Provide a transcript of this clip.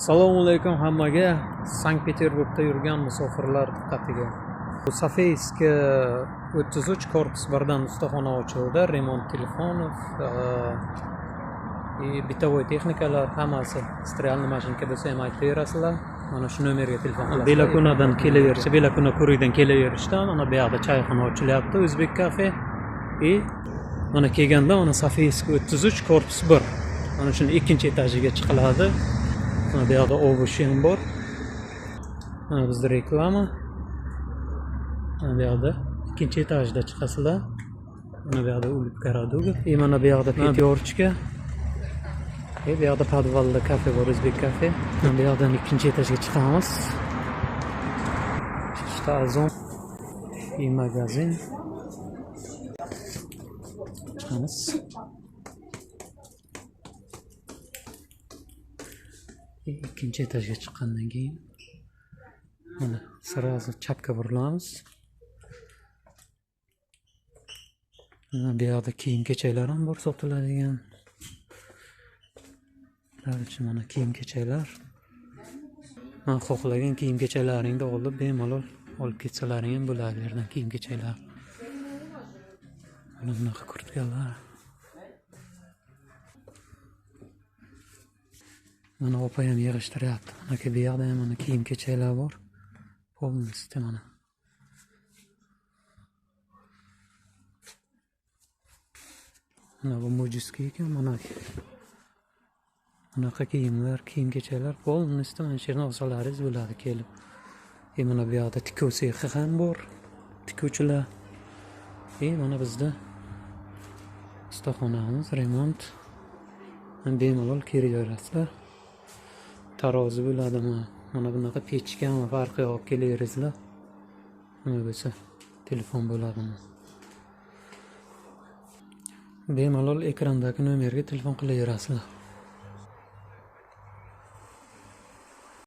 Assalomu alaykum hammaga. Sankt-Peterburgda yurgan musofirlar diqqatiga. Bu Safeyski 33 korpus 1dan ustaxona ochildi. Remont Telefonov, bitovoy texnikalar hammasi sterialniy mashinka bo'lsa ham aytib berasizlar. Mana shu nomerga telefon qilasizlar. Belakunadan kelaversa, Belakuna ko'rikdan kelaverishda mana bu yoqda choyxona ochilyapti, O'zbek kafe. Mana kelganda mana Safeyski 33 korpus 1. Mana shuni ikkinchi etajiga chiqiladi. Mana bu yoqda ovush ham bor. Mana bizning reklama. Mana bu yoqda ikkinchi etajda chiqasizlar. Mana bu yoqda ulipka raduga. Mana bu yoqda pyaterchka. Bu yoqda podvalda kafe bor, O'zbek kafe. Mana bu yoqdan ikkinchi etajga chiqamiz. Chiqishda azon и magazin. Chiqamiz. İkinci etajga chiqqandan keyin mana sразу chapga burilamiz. Bu yoqda kiyim-kechaklar ham bor sotiladigan. Mana kiyim-kechaklar. Mana xohlagan kiyim-kechaklaringni olib bemalol olib ketsalaring ham bo'ladi yerdan kiyim-kechaklar. Mana bunaqa kurtkalar. Mana opa ham yig'ishtiryapti. Mana bu yoqda ham mana kiyim-kechaklar bor. Polностью mana. Mana bu mo'jiski ekan, mana. Bunaqa kiyimlar, kiyim-kechaklar polностью mana shu yerdan olsalaringiz bo'ladi kelib. Mana bu yoqda tikuv sexi ham bor. Tikuvchilar. Mana bizda ustaxonamiz, remont. Bemalol kelaverasizlar. Tarozi bo'ladimi? Mana bunaqa pechkami, farqi yo'q, kelaveringizlar. Nima bo'lsa, telefon bo'ladimi? Bemalol ekrandagi nomerga telefon qilaverasizlar.